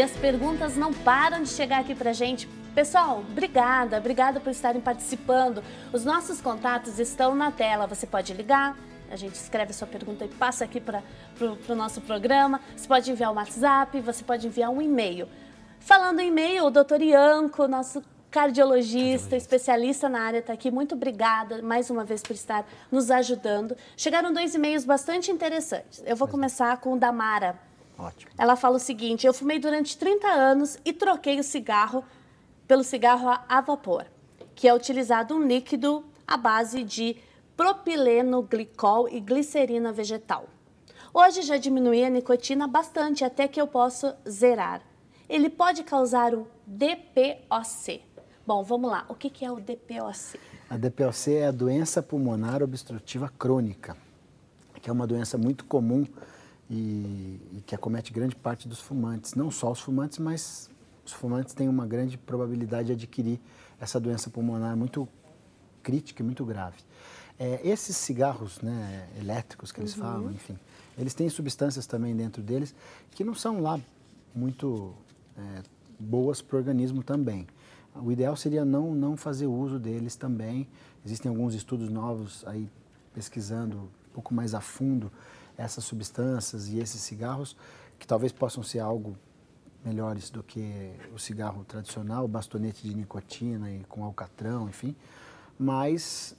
as perguntas não param de chegar aqui pra gente. Pessoal, obrigada por estarem participando. Os nossos contatos estão na tela, você pode ligar, a gente escreve a sua pergunta e passa aqui para o nosso programa. Você pode enviar um WhatsApp, você pode enviar um e-mail. Falando em e-mail, o doutor Ianco, nosso cardiologista, especialista na área, está aqui. Muito obrigada mais uma vez por estar nos ajudando. Chegaram 2 e-mails bastante interessantes. Eu vou começar com o da Mara. Ótimo. Ela fala o seguinte: eu fumei durante 30 anos e troquei o cigarro pelo cigarro a vapor, que é utilizado um líquido à base de propileno glicol e glicerina vegetal. Hoje já diminui a nicotina bastante até que eu posso zerar. Ele pode causar o DPOC. Bom, vamos lá. O que é o DPOC? A DPOC é a doença pulmonar obstrutiva crônica, que é uma doença muito comum e que acomete grande parte dos fumantes. Não só os fumantes, mas os fumantes têm uma grande probabilidade de adquirir essa doença pulmonar muito crítica e muito grave. Esses cigarros, né, elétricos que eles falam, enfim, eles têm substâncias também dentro deles que não são lá muito boas para o organismo também. O ideal seria não fazer uso deles também. Existem alguns estudos novos aí pesquisando um pouco mais a fundo essas substâncias e esses cigarros que talvez possam ser algo melhores do que o cigarro tradicional, o bastonete de nicotina e com alcatrão, enfim. Mas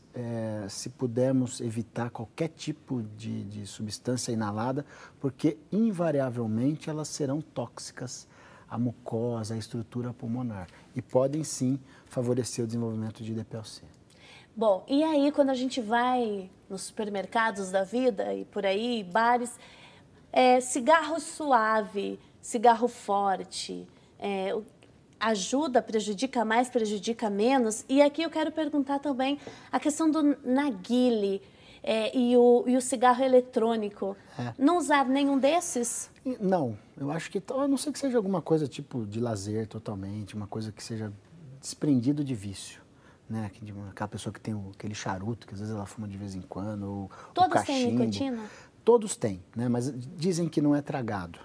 se pudermos evitar qualquer tipo de substância inalada, porque invariavelmente elas serão tóxicas à mucosa, à estrutura pulmonar e podem sim favorecer o desenvolvimento de DPOC. Bom, e aí quando a gente vai nos supermercados da vida e por aí, bares, cigarro suave, cigarro forte, ajuda, prejudica mais, prejudica menos? E aqui eu quero perguntar também a questão do narguilé e o cigarro eletrônico. Não usar nenhum desses? Não, eu acho que, a não ser que seja alguma coisa tipo de lazer totalmente, uma coisa que seja desprendido de vício, né? Aquela pessoa que tem aquele charuto, que às vezes ela fuma de vez em quando, ou Todos o cachimbo. têm nicotina? Todos têm, né? Mas dizem que não é tragado.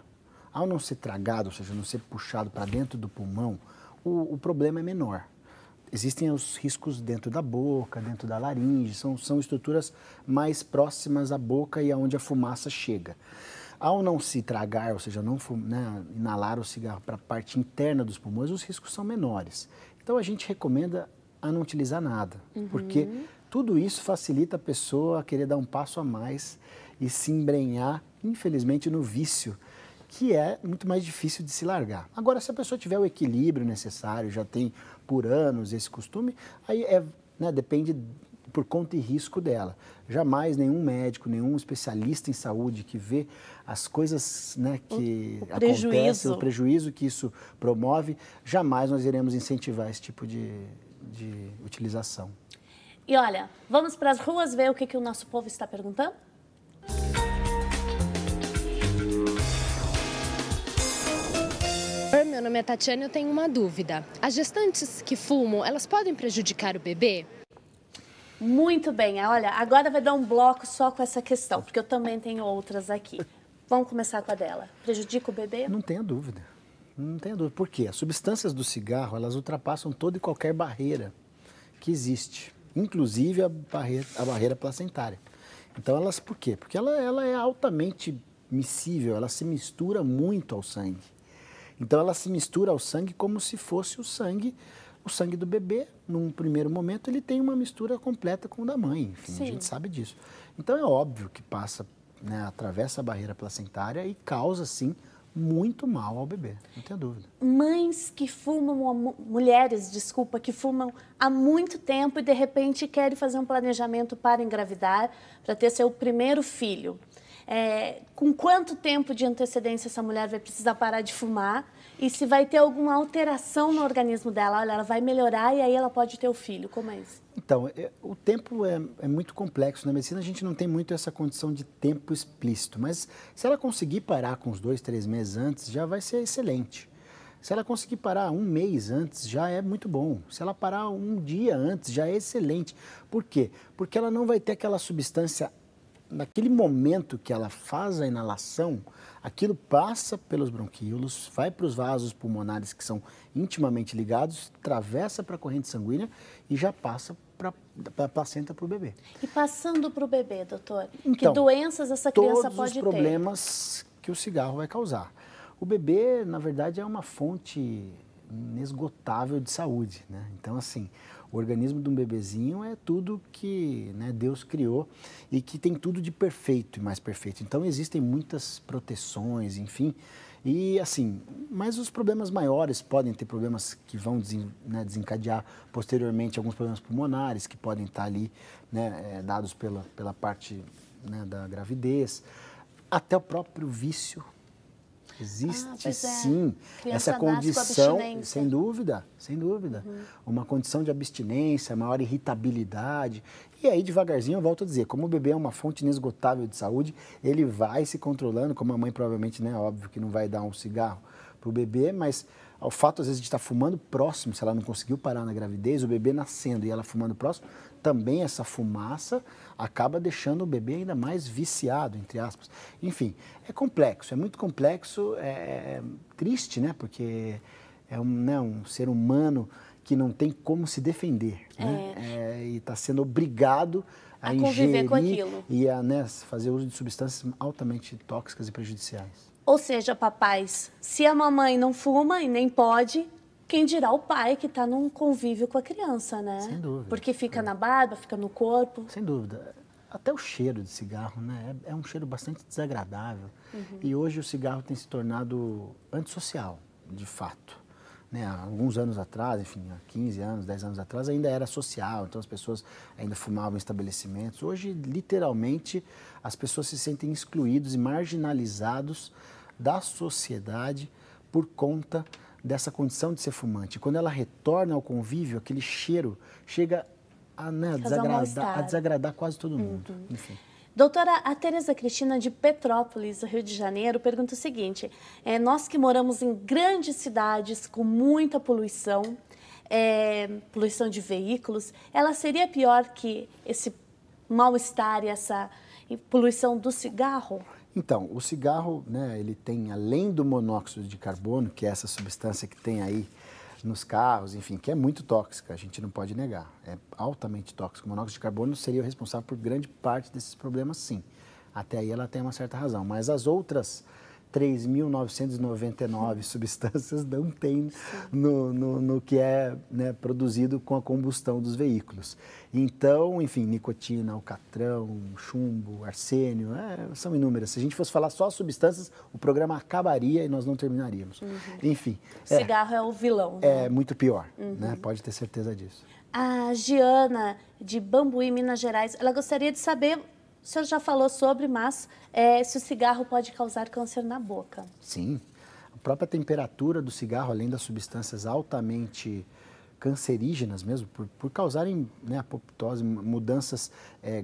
Ao não ser tragado, ou seja, não ser puxado para dentro do pulmão, o problema é menor. Existem os riscos dentro da boca, dentro da laringe, são estruturas mais próximas à boca e aonde a fumaça chega. Ao não se tragar, ou seja, não inalar o cigarro para a parte interna dos pulmões, os riscos são menores. Então a gente recomenda a não utilizar nada, porque tudo isso facilita a pessoa a querer dar um passo a mais e se embrenhar, infelizmente, no vício, que é muito mais difícil de se largar. Agora, se a pessoa tiver o equilíbrio necessário, já tem por anos esse costume, aí depende por conta e risco dela. Jamais nenhum médico, nenhum especialista em saúde que vê as coisas que acontecem, o prejuízo que isso promove, jamais nós iremos incentivar esse tipo de utilização. E olha, vamos para as ruas ver o que o nosso povo está perguntando? Meu nome é Tatiana e eu tenho uma dúvida. As gestantes que fumam, elas podem prejudicar o bebê? Muito bem. Olha, agora vai dar um bloco só com essa questão, porque eu também tenho outras aqui. Vamos começar com a dela. Prejudica o bebê? Não tenha dúvida. Não tenha dúvida. Por quê? As substâncias do cigarro, elas ultrapassam toda e qualquer barreira que existe, inclusive a barreira placentária. Então, por quê? Porque ela é altamente miscível, ela se mistura muito ao sangue. Então, ela se mistura ao sangue como se fosse o sangue do bebê. Num primeiro momento, ele tem uma mistura completa com o da mãe. Enfim, Sim. A gente sabe disso. Então, é óbvio que passa, atravessa a barreira placentária e causa, sim, muito mal ao bebê. Não tenho dúvida. Mães que fumam, mulheres, desculpa, que fumam há muito tempo e, de repente, querem fazer um planejamento para engravidar, para ter seu primeiro filho. Com quanto tempo de antecedência essa mulher vai precisar parar de fumar e se vai ter alguma alteração no organismo dela? Olha, ela vai melhorar e aí ela pode ter o filho. Como é isso? Então, o tempo é muito complexo. Na medicina a gente não tem muito essa condição de tempo explícito, mas se ela conseguir parar com uns 2, 3 meses antes, já vai ser excelente. Se ela conseguir parar 1 mês antes, já é muito bom. Se ela parar 1 dia antes, já é excelente. Por quê? Porque ela não vai ter aquela substância naquele momento que ela faz a inalação, aquilo passa pelos bronquíolos, vai para os vasos pulmonares que são intimamente ligados, atravessa para a corrente sanguínea e já passa para a placenta para o bebê. E passando para o bebê, doutor, Então, que doenças essa criança pode ter? Todos os problemas que o cigarro vai causar. O bebê, na verdade, é uma fonte inesgotável de saúde, né? Então, assim, o organismo de um bebezinho é tudo que, né, Deus criou e que tem tudo de perfeito e mais perfeito. Então, existem muitas proteções, enfim. E, assim, mas os problemas maiores podem ter problemas que vão desencadear posteriormente alguns problemas pulmonares que podem estar ali, né, dados pela parte, né, da gravidez, até o próprio vício. Existe sim essa condição, sem dúvida, sem dúvida. Uma condição de abstinência, maior irritabilidade. E aí, devagarzinho, eu volto a dizer, como o bebê é uma fonte inesgotável de saúde, ele vai se controlando, como a mãe provavelmente, né, óbvio que não vai dar um cigarro para o bebê, mas o fato, às vezes, de estar fumando próximo, se ela não conseguiu parar na gravidez, o bebê nascendo e ela fumando próximo, também essa fumaça acaba deixando o bebê ainda mais viciado, entre aspas. Enfim, é complexo, é muito complexo, é triste, né? Porque é um ser humano que não tem como se defender, né? E está sendo obrigado a ingerir com aquilo. E a, né, fazer uso de substâncias altamente tóxicas e prejudiciais. Ou seja, papais, se a mamãe não fuma e nem pode, quem dirá o pai que está num convívio com a criança, né? Sem dúvida. Porque fica na barba, fica no corpo. Sem dúvida. Até o cheiro de cigarro, né? É um cheiro bastante desagradável. E hoje o cigarro tem se tornado antissocial, de fato. Né? Há alguns anos atrás, enfim, há 15 anos, 10 anos atrás, ainda era social, então as pessoas ainda fumavam em estabelecimentos. Hoje, literalmente, as pessoas se sentem excluídos e marginalizados da sociedade por conta dessa condição de ser fumante. Quando ela retorna ao convívio, aquele cheiro chega a, né, a desagradar quase todo mundo. Enfim. Doutora, a Tereza Cristina de Petrópolis, Rio de Janeiro, pergunta o seguinte: nós que moramos em grandes cidades com muita poluição, poluição de veículos, ela seria pior que esse mal-estar e essa poluição do cigarro? Então, o cigarro, né, ele tem, além do monóxido de carbono, que é essa substância que tem aí nos carros, enfim, que é muito tóxica, a gente não pode negar, é altamente tóxico. O monóxido de carbono seria o responsável por grande parte desses problemas, sim. Até aí ela tem uma certa razão, mas as outras 3.999 substâncias não tem no que é, né, produzido com a combustão dos veículos. Então, enfim, nicotina, alcatrão, chumbo, arsênio, são inúmeras. Se a gente fosse falar só substâncias, o programa acabaria e nós não terminaríamos. Enfim. O cigarro é o vilão, né? É muito pior, né? Pode ter certeza disso. A Giana, de Bambuí, Minas Gerais, ela gostaria de saber... O senhor já falou sobre, mas se o cigarro pode causar câncer na boca. Sim. A própria temperatura do cigarro, além das substâncias altamente cancerígenas mesmo, por causarem, né, apoptose, mudanças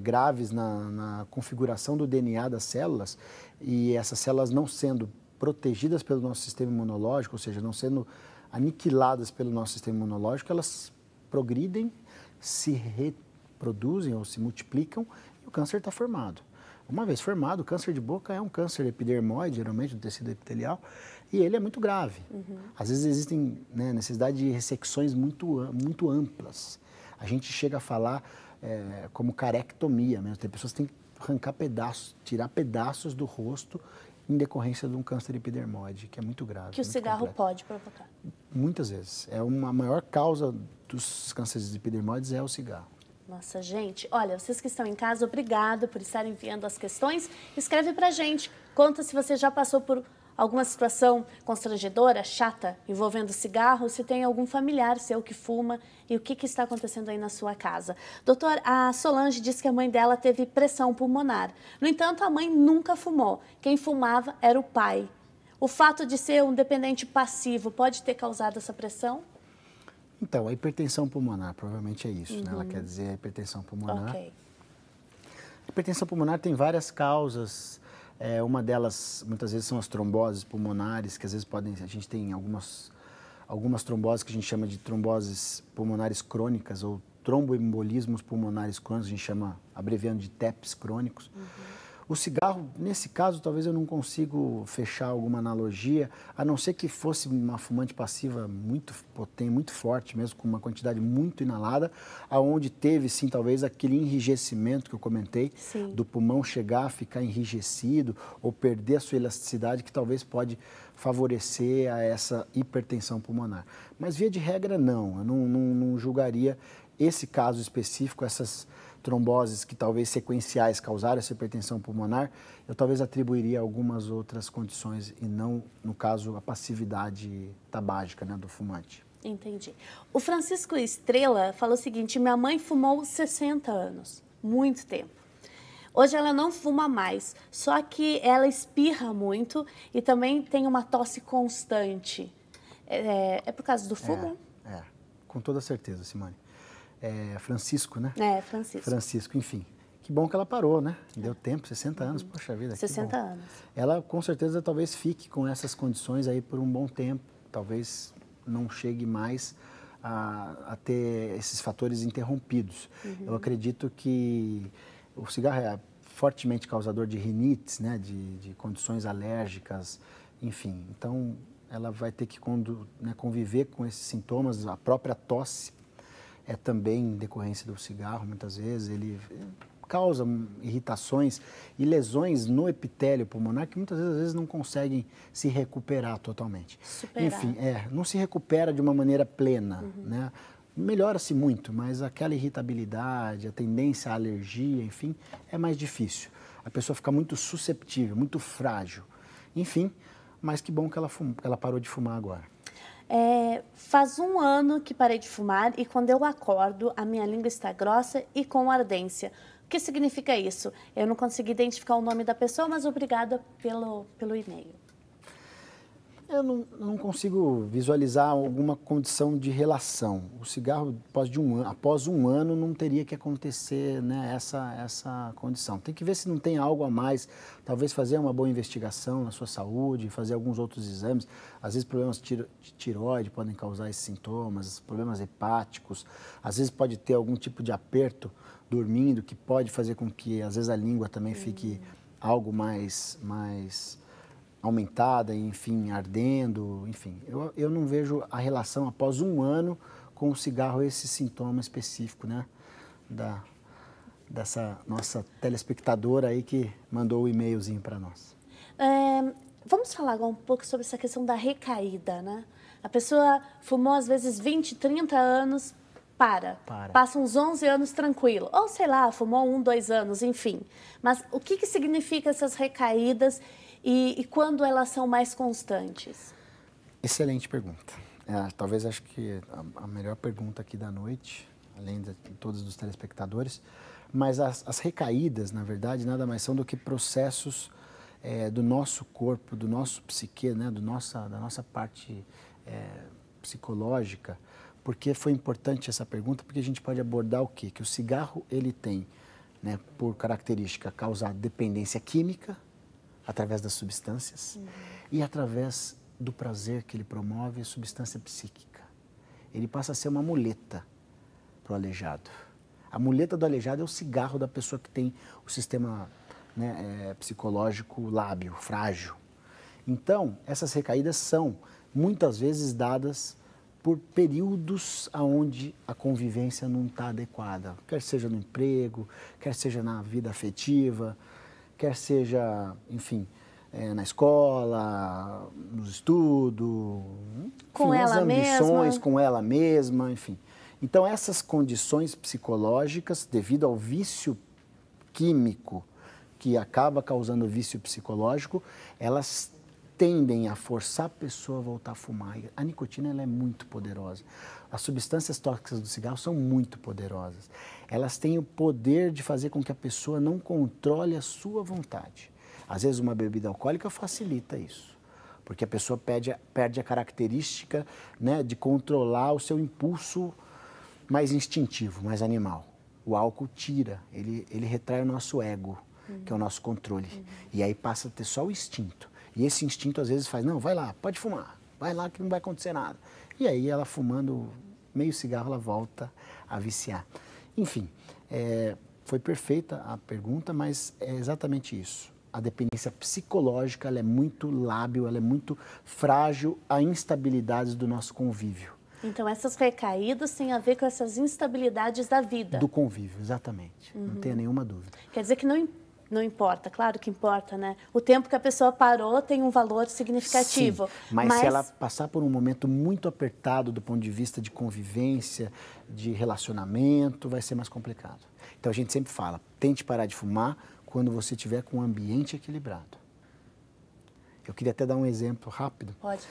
graves na configuração do DNA das células, e essas células não sendo protegidas pelo nosso sistema imunológico, ou seja, não sendo aniquiladas pelo nosso sistema imunológico, elas progridem, se reproduzem ou se multiplicam, o câncer está formado. Uma vez formado, o câncer de boca é um câncer epidermoide, geralmente do tecido epitelial, e ele é muito grave. Às vezes existem, né, necessidade de ressecções muito amplas. A gente chega a falar como carectomia mesmo. Tem pessoas que têm que arrancar pedaços, tirar pedaços do rosto em decorrência de um câncer epidermoide, que é muito grave. Que o cigarro pode provocar? Muitas vezes. A maior causa dos cânceres epidermoides é o cigarro. Nossa, gente, olha, vocês que estão em casa, obrigado por estarem enviando as questões. Escreve pra gente, conta se você já passou por alguma situação constrangedora, chata, envolvendo cigarro, se tem algum familiar seu que fuma e o que está acontecendo aí na sua casa. Doutor, a Solange disse que a mãe dela teve pressão pulmonar. No entanto, a mãe nunca fumou. Quem fumava era o pai. O fato de ser um dependente passivo pode ter causado essa pressão? Então, a hipertensão pulmonar, provavelmente é isso, né? Ela quer dizer a hipertensão pulmonar. Okay. A hipertensão pulmonar tem várias causas. Uma delas, muitas vezes, são as tromboses pulmonares, que às vezes a gente tem algumas tromboses que a gente chama de tromboses pulmonares crônicas ou tromboembolismos pulmonares crônicos, a gente chama, abreviando de TEPs crônicos. O cigarro, nesse caso, talvez eu não consiga fechar alguma analogia, a não ser que fosse uma fumante passiva muito potente, muito forte mesmo, com uma quantidade muito inalada, aonde teve, sim, talvez aquele enrijecimento que eu comentei, do pulmão chegar a ficar enrijecido ou perder a sua elasticidade, que talvez pode favorecer a essa hipertensão pulmonar. Mas, via de regra, não. Eu não julgaria esse caso específico, essas tromboses que talvez sequenciais causaram essa hipertensão pulmonar, eu talvez atribuiria algumas outras condições e não, no caso, a passividade tabágica, né, do fumante. Entendi. O Francisco Estrela falou o seguinte: minha mãe fumou 60 anos, muito tempo. Hoje ela não fuma mais, só que ela espirra muito e também tem uma tosse constante. É por causa do fumo? Com toda certeza, Simone. Francisco, né? Francisco. Francisco, enfim. Que bom que ela parou, né? Deu tempo, 60 anos, poxa vida. 60 anos. Ela, com certeza, talvez fique com essas condições aí por um bom tempo. Talvez não chegue mais a ter esses fatores interrompidos. Eu acredito que o cigarro é fortemente causador de rinites, né? De condições alérgicas, enfim. Então, ela vai ter que conviver com esses sintomas, a própria tosse. É também decorrência do cigarro, muitas vezes, ele causa irritações e lesões no epitélio pulmonar que muitas vezes, às vezes não conseguem se recuperar totalmente. Superar. Enfim, não se recupera de uma maneira plena, né? Melhora-se muito, mas aquela irritabilidade, a tendência à alergia, enfim, é mais difícil. A pessoa fica muito susceptível, muito frágil. Enfim, mas que bom que ela parou de fumar agora. Faz 1 ano que parei de fumar e quando eu acordo, a minha língua está grossa e com ardência. O que significa isso? Eu não consegui identificar o nome da pessoa, mas obrigada pelo e-mail. Eu não consigo visualizar alguma condição de relação. O cigarro, após um ano, não teria que acontecer, né, essa condição. Tem que ver se não tem algo a mais, talvez fazer uma boa investigação na sua saúde, fazer alguns outros exames. Às vezes problemas de tireoide podem causar esses sintomas, problemas hepáticos. Às vezes pode ter algum tipo de aperto dormindo, que pode fazer com que, às vezes, a língua também fique algo mais aumentada, enfim, ardendo, enfim. Eu não vejo a relação após 1 ano com o cigarro, esse sintoma específico, né, dessa nossa telespectadora aí que mandou o e-mailzinho para nós. Vamos falar agora um pouco sobre essa questão da recaída, né? A pessoa fumou às vezes 20, 30 anos, passa uns 11 anos tranquilo, ou sei lá, fumou 1, 2 anos, enfim. Mas o que significa essas recaídas e quando elas são mais constantes? Excelente pergunta. Talvez acho que a melhor pergunta aqui da noite, além de todos os telespectadores, mas as recaídas, na verdade, nada mais são do que processos do nosso corpo, do nosso psique, né, da nossa parte psicológica. Porque foi importante essa pergunta, porque a gente pode abordar o quê? Que o cigarro, ele tem, né, por característica, causar dependência química, através das substâncias, e através do prazer que ele promove, a substância psíquica. Ele passa a ser uma muleta para o aleijado. A muleta do aleijado é o cigarro da pessoa que tem o sistema, né, psicológico lábil, frágil. Então, essas recaídas são muitas vezes dadas por períodos onde a convivência não está adequada, quer seja no emprego, quer seja na vida afetiva, quer seja, enfim, na escola, no estudo, com enfim, ela nas ambições, mesma. com ela mesma, enfim. Então, essas condições psicológicas, devido ao vício químico que acaba causando vício psicológico, elas tendem a forçar a pessoa a voltar a fumar. A nicotina, ela é muito poderosa. As substâncias tóxicas do cigarro são muito poderosas. Elas têm o poder de fazer com que a pessoa não controle a sua vontade. Às vezes, uma bebida alcoólica facilita isso, porque a pessoa perde a característica, né, de controlar o seu impulso mais instintivo, mais animal. O álcool tira, ele retrai o nosso ego, que é o nosso controle. E aí passa a ter só o instinto. E esse instinto, às vezes, faz, não, vai lá, pode fumar, vai lá que não vai acontecer nada. E aí, ela fumando meio cigarro, ela volta a viciar. Enfim, foi perfeita a pergunta, mas é exatamente isso. A dependência psicológica, ela é muito lábil, ela é muito frágil a instabilidades do nosso convívio. Então, essas recaídas têm a ver com essas instabilidades da vida. Do convívio, exatamente. Não tenha nenhuma dúvida. Quer dizer que não importa, claro que importa, né? O tempo que a pessoa parou tem um valor significativo. Sim, mas se ela passar por um momento muito apertado do ponto de vista de convivência, de relacionamento, vai ser mais complicado. Então, a gente sempre fala, tente parar de fumar quando você estiver com um ambiente equilibrado. Eu queria até dar um exemplo rápido. Pode.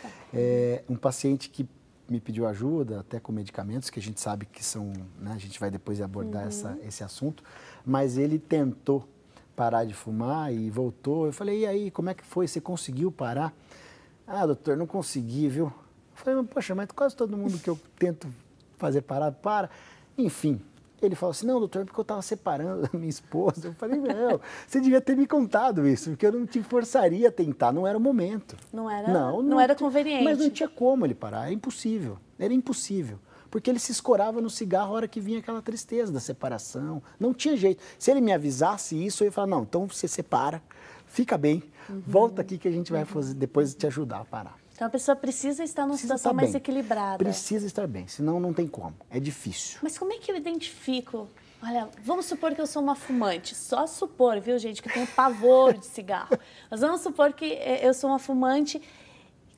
Um paciente que me pediu ajuda, até com medicamentos, que a gente sabe que são, né, a gente vai depois abordar esse assunto, mas ele tentou parar de fumar e voltou. Eu falei, e aí, como é que foi? Você conseguiu parar? Ah, doutor, não consegui, viu? Eu falei, poxa, mas quase todo mundo que eu tento fazer parar, para. Enfim, ele falou assim, não, doutor, porque eu estava separando a minha esposa. Eu falei, não, você devia ter me contado isso, porque eu não te forçaria a tentar, não era o momento. Não era conveniente. Mas não tinha como ele parar, é impossível, era impossível. Porque ele se escorava no cigarro a hora que vinha aquela tristeza da separação. Não tinha jeito. Se ele me avisasse isso, eu ia falar, não, então você separa, fica bem, volta aqui que a gente vai fazer, depois te ajudar a parar. Então a pessoa precisa estar numa situação mais equilibrada. Precisa estar bem, senão não tem como, é difícil. Mas como é que eu identifico? Olha, vamos supor que eu sou uma fumante, só supor, viu gente, que eu tenho pavor de cigarro. Mas vamos supor que eu sou uma fumante,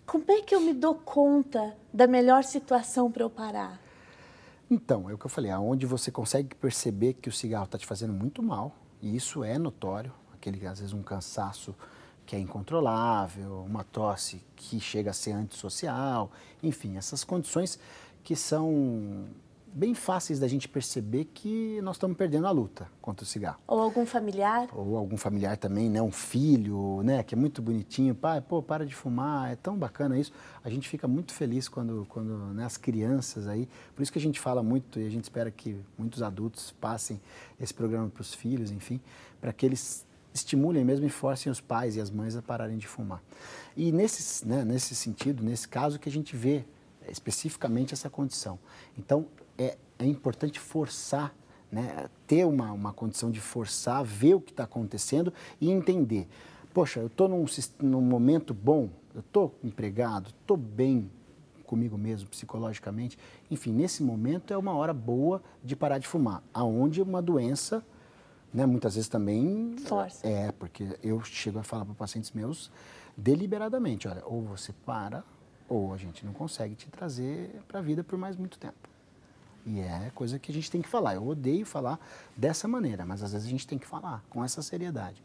como é que eu me dou conta da melhor situação para eu parar? Então, é o que eu falei, aonde você consegue perceber que o cigarro está te fazendo muito mal, e isso é notório, às vezes um cansaço que é incontrolável, uma tosse que chega a ser antissocial, enfim, essas condições que são bem fáceis da gente perceber que nós estamos perdendo a luta contra o cigarro. Ou algum familiar. Ou algum familiar também, né? Um filho, né? Que é muito bonitinho. Pai, pô, para de fumar, é tão bacana isso. A gente fica muito feliz quando né, as crianças aí... Por isso que a gente fala muito e a gente espera que muitos adultos passem esse programa para os filhos, enfim, para que eles estimulem mesmo e forcem os pais e as mães a pararem de fumar. E nesse sentido, nesse caso que a gente vê especificamente essa condição. Então, é importante forçar, né, ter uma condição de forçar, ver o que está acontecendo e entender. Poxa, eu estou num momento bom, eu estou empregado, estou bem comigo mesmo, psicologicamente. Enfim, nesse momento é uma hora boa de parar de fumar, aonde uma doença, né, muitas vezes também... Força. Porque eu chego a falar para pacientes meus deliberadamente, olha, ou você para, ou a gente não consegue te trazer para a vida por mais muito tempo. E é coisa que a gente tem que falar. Eu odeio falar dessa maneira, mas às vezes a gente tem que falar com essa seriedade.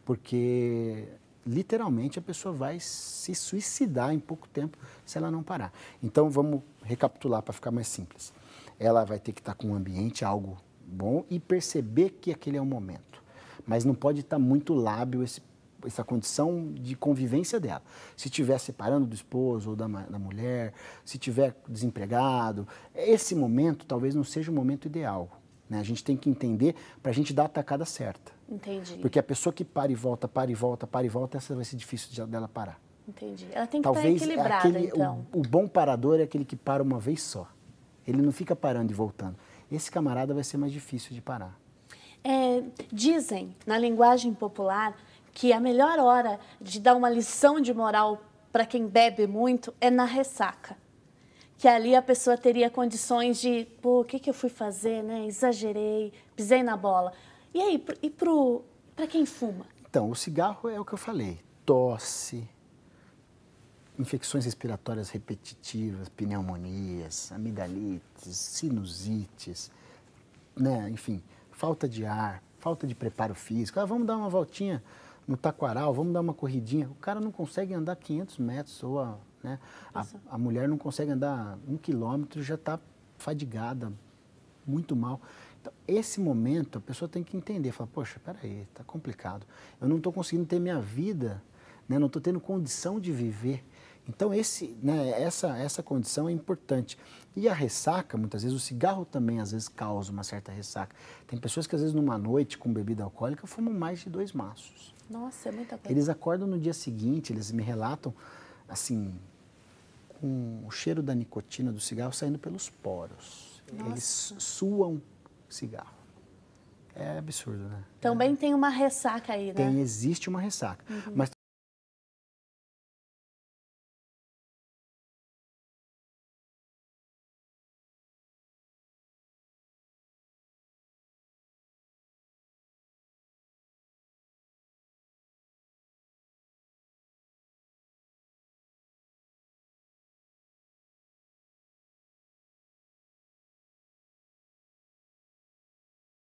Porque, literalmente, a pessoa vai se suicidar em pouco tempo se ela não parar. Então, vamos recapitular para ficar mais simples. Ela vai ter que estar com um ambiente, algo bom, e perceber que aquele é o momento. Mas não pode estar muito lábil essa condição de convivência dela. Se estiver separando do esposo ou da mulher, se estiver desempregado, esse momento talvez não seja o momento ideal. Né? A gente tem que entender para a gente dar a tacada certa. Entendi. Porque a pessoa que para e volta, essa vai ser difícil dela parar. Entendi. Ela tem que talvez estar equilibrada, então. O bom parador é aquele que para uma vez só. Ele não fica parando e voltando. Esse camarada vai ser mais difícil de parar. Dizem, na linguagem popular, que a melhor hora de dar uma lição de moral para quem bebe muito é na ressaca. Que ali a pessoa teria condições de, pô, o que eu fui fazer, né? Exagerei, pisei na bola. E aí, para quem fuma? Então, o cigarro é o que eu falei. Tosse, infecções respiratórias repetitivas, pneumonias, amidalites, sinusites, né? Enfim, falta de ar, falta de preparo físico. Vamos dar uma voltinha no taquaral, vamos dar uma corridinha. O cara não consegue andar 500 metros, ou a mulher não consegue andar 1 quilômetro, já está fadigada, muito mal. Então, esse momento, a pessoa tem que entender, falar, poxa, peraí, está complicado. Eu não estou conseguindo ter minha vida, né? Não estou tendo condição de viver. Então, essa condição é importante. E a ressaca, muitas vezes, o cigarro também, às vezes, causa uma certa ressaca. Tem pessoas que, às vezes, numa noite com bebida alcoólica, fumam mais de 2 maços. Nossa, é muita coisa. Eles acordam no dia seguinte, eles me relatam, assim, com o cheiro da nicotina do cigarro saindo pelos poros. Eles suam cigarro. É absurdo, né? Também tem uma ressaca aí, né? Existe uma ressaca. Mas